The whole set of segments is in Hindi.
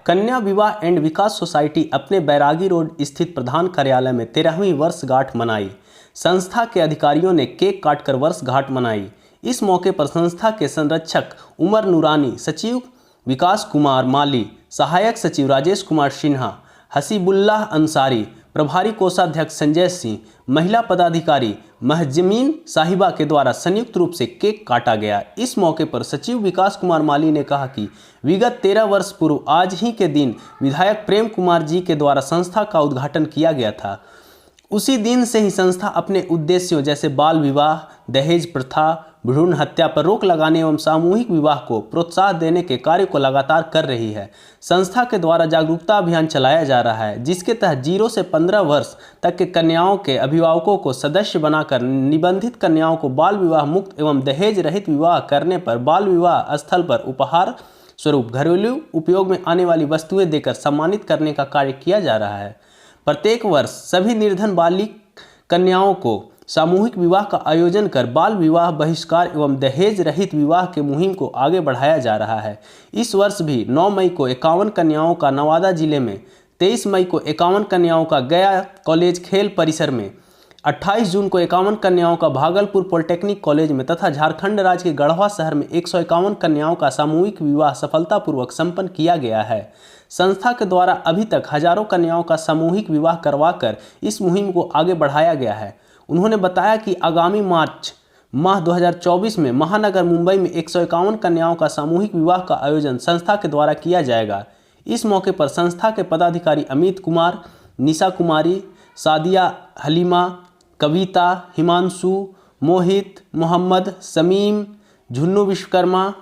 कन्या विवाह एंड विकास सोसाइटी अपने बैरागी रोड स्थित प्रधान कार्यालय में 13वीं वर्षगांठ मनाई। संस्था के अधिकारियों ने केक काटकर वर्षगांठ मनाई। इस मौके पर संस्था के संरक्षक उमर नूरानी, सचिव विकास कुमार माली, सहायक सचिव राजेश कुमार सिन्हा, हसीबुल्लाह अंसारी, प्रभारी कोषाध्यक्ष संजय सिंह, महिला पदाधिकारी महजमीन साहिबा के द्वारा संयुक्त रूप से केक काटा गया। इस मौके पर सचिव विकास कुमार माली ने कहा कि विगत 13 वर्ष पूर्व आज ही के दिन विधायक प्रेम कुमार जी के द्वारा संस्था का उद्घाटन किया गया था। उसी दिन से ही संस्था अपने उद्देश्यों जैसे बाल विवाह, दहेज प्रथा, भ्रूण हत्या पर रोक लगाने एवं सामूहिक विवाह को प्रोत्साहन देने के कार्य को लगातार कर रही है। संस्था के द्वारा जागरूकता अभियान चलाया जा रहा है, जिसके तहत 0 से 15 वर्ष तक के कन्याओं के अभिभावकों को सदस्य बनाकर निबंधित कन्याओं को बाल विवाह मुक्त एवं दहेज रहित विवाह करने पर बाल विवाह स्थल पर उपहार स्वरूप घरेलू उपयोग में आने वाली वस्तुएं देकर सम्मानित करने का कार्य किया जा रहा है। प्रत्येक वर्ष सभी निर्धन बालिक कन्याओं को सामूहिक विवाह का आयोजन कर बाल विवाह बहिष्कार एवं दहेज रहित विवाह के मुहिम को आगे बढ़ाया जा रहा है। इस वर्ष भी 9 मई को 51 कन्याओं का नवादा जिले में, 23 मई को 51 कन्याओं का गया कॉलेज खेल परिसर में, 28 जून को 51 कन्याओं का भागलपुर पॉलिटेक्निक कॉलेज में तथा झारखंड राज्य के गढ़वा शहर में 151 कन्याओं का सामूहिक विवाह सफलतापूर्वक संपन्न किया गया है। संस्था के द्वारा अभी तक हजारों कन्याओं का सामूहिक विवाह करवाकर इस मुहिम को आगे बढ़ाया गया है। उन्होंने बताया कि आगामी मार्च माह 2024 में महानगर मुंबई में 151 कन्याओं का सामूहिक विवाह का आयोजन संस्था के द्वारा किया जाएगा। इस मौके पर संस्था के पदाधिकारी अमित कुमार, निशा कुमारी, सादिया हलीमा, कविता, हिमांशु, मोहित, मोहम्मद, समीम, झुन्नू विश्वकर्मा,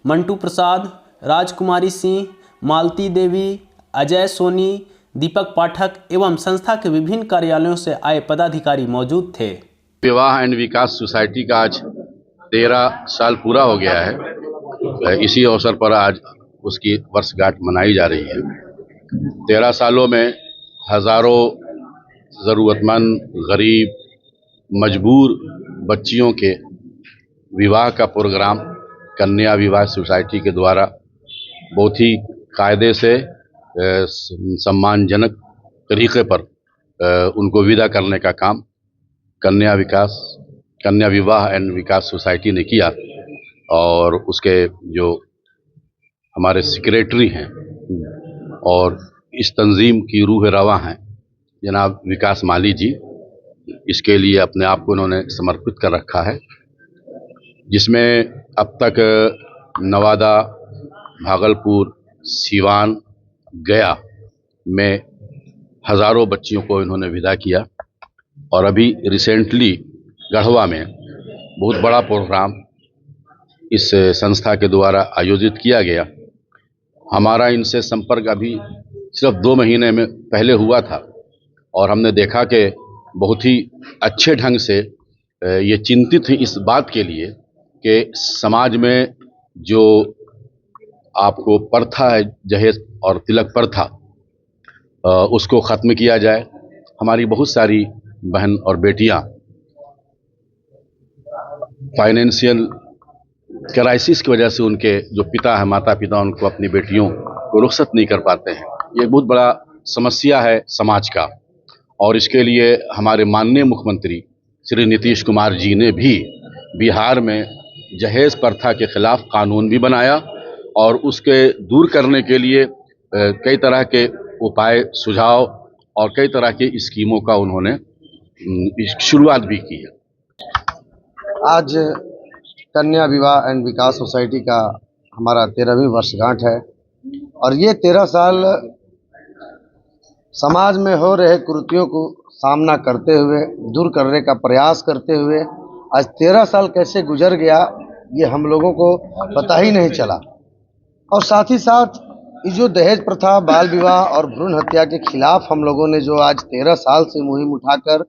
मंटू प्रसाद, राजकुमारी सिंह, मालती देवी, अजय सोनी, दीपक पाठक एवं संस्था के विभिन्न कार्यालयों से आए पदाधिकारी मौजूद थे। विवाह एंड विकास सोसाइटी का आज 13 साल पूरा हो गया है। इसी अवसर पर आज उसकी वर्षगांठ मनाई जा रही है। 13 सालों में हजारों ज़रूरतमंद, गरीब, मजबूर बच्चियों के विवाह का प्रोग्राम कन्या विवाह सोसाइटी के द्वारा बहुत ही कायदे से सम्मानजनक तरीके पर उनको विदा करने का काम कन्या विवाह एंड विकास सोसाइटी ने किया। और उसके जो हमारे सेक्रेटरी हैं और इस तंजीम की रूह रवा हैं जनाब विकास माली जी, इसके लिए अपने आप को उन्होंने समर्पित कर रखा है, जिसमें अब तक नवादा, भागलपुर, सीवान, गया में हज़ारों बच्चियों को इन्होंने विदा किया। और अभी रिसेंटली गढ़वा में बहुत बड़ा प्रोग्राम इस संस्था के द्वारा आयोजित किया गया। हमारा इनसे संपर्क अभी सिर्फ 2 महीने में पहले हुआ था और हमने देखा कि बहुत ही अच्छे ढंग से ये चिंतित हैं इस बात के लिए कि समाज में जो आपको प्रथा है, जहेज और तिलक प्रथा, उसको ख़त्म किया जाए। हमारी बहुत सारी बहन और बेटियां फाइनेंशियल क्राइसिस की वजह से उनके जो पिता है, माता पिता, उनको अपनी बेटियों को रुखसत नहीं कर पाते हैं। ये बहुत बड़ा समस्या है समाज का। और इसके लिए हमारे माननीय मुख्यमंत्री श्री नीतीश कुमार जी ने भी बिहार में जहेज प्रथा के खिलाफ कानून भी बनाया और उसके दूर करने के लिए कई तरह के उपाय, सुझाव और कई तरह की स्कीमों का उन्होंने शुरुआत भी की है। आज कन्या विवाह एंड विकास सोसाइटी का हमारा 13वीं वर्षगांठ है और ये 13 साल समाज में हो रहे कुरीतियों को सामना करते हुए, दूर करने का प्रयास करते हुए आज 13 साल कैसे गुजर गया ये हम लोगों को पता ही नहीं चला। और साथ ही साथ ये जो दहेज प्रथा, बाल विवाह और भ्रूण हत्या के खिलाफ हम लोगों ने जो आज 13 साल से मुहिम उठाकर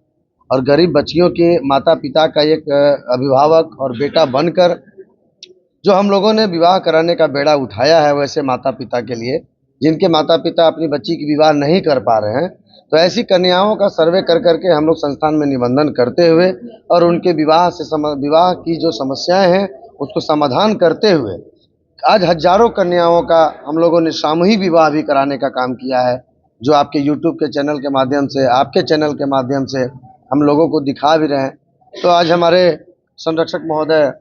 और गरीब बच्चियों के माता पिता का एक अभिभावक और बेटा बनकर जो हम लोगों ने विवाह कराने का बेड़ा उठाया है, वैसे माता पिता के लिए जिनके माता पिता अपनी बच्ची की विवाह नहीं कर पा रहे हैं, तो ऐसी कन्याओं का सर्वे कर करके हम लोग संस्थान में निबंधन करते हुए और उनके विवाह की जो समस्याएं हैं उसको समाधान करते हुए आज हजारों कन्याओं का हम लोगों ने सामूहिक विवाह भी कराने का काम किया है, जो आपके यूट्यूब के चैनल के माध्यम से, आपके चैनल के माध्यम से हम लोगों को दिखा भी रहे हैं। तो आज हमारे संरक्षक महोदय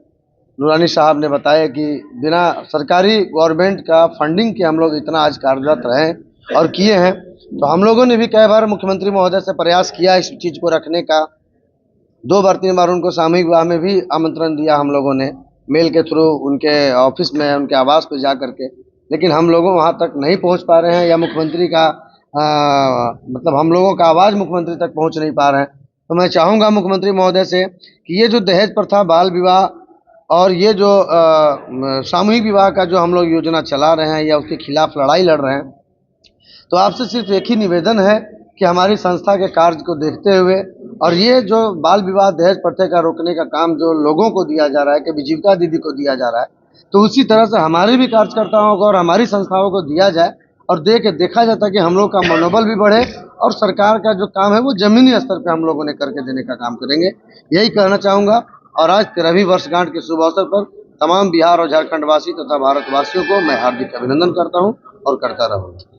नूरानी साहब ने बताया कि बिना सरकारी गवर्नमेंट का फंडिंग के हम लोग इतना आज कार्यरत रहे और किए हैं। तो हम लोगों ने भी कई बार मुख्यमंत्री महोदय से प्रयास किया इस चीज़ को रखने का, 2 बार 3 बार उनको सामूहिक विवाह में भी आमंत्रण दिया हम लोगों ने, मेल के थ्रू उनके ऑफिस में, उनके आवास पे जा करके, लेकिन हम लोगों वहाँ तक नहीं पहुँच पा रहे हैं, या मुख्यमंत्री का मतलब हम लोगों का आवाज़ मुख्यमंत्री तक पहुँच नहीं पा रहे हैं। तो मैं चाहूँगा मुख्यमंत्री महोदय से कि ये जो दहेज प्रथा, बाल विवाह और ये जो सामूहिक विवाह का जो हम लोग योजना चला रहे हैं या उसके खिलाफ लड़ाई लड़ रहे हैं, तो आपसे सिर्फ एक ही निवेदन है कि हमारी संस्था के कार्य को देखते हुए और ये जो बाल विवाह दहेज प्रथा का रोकने का काम जो लोगों को दिया जा रहा है, कि जीविका दीदी को दिया जा रहा है, तो उसी तरह से हमारे भी कार्यकर्ताओं को और हमारी संस्थाओं को दिया जाए और देखा जाता है कि हम लोग का मनोबल भी बढ़े और सरकार का जो काम है वो जमीनी स्तर पे हम लोगों ने करके देने का काम करेंगे। यही कहना चाहूँगा। और आज 13वीं वर्षगांठ के शुभ अवसर पर तमाम बिहार और झारखंड वासी तथा भारतवासियों को मैं हार्दिक अभिनंदन करता हूँ और करता रहूँगा।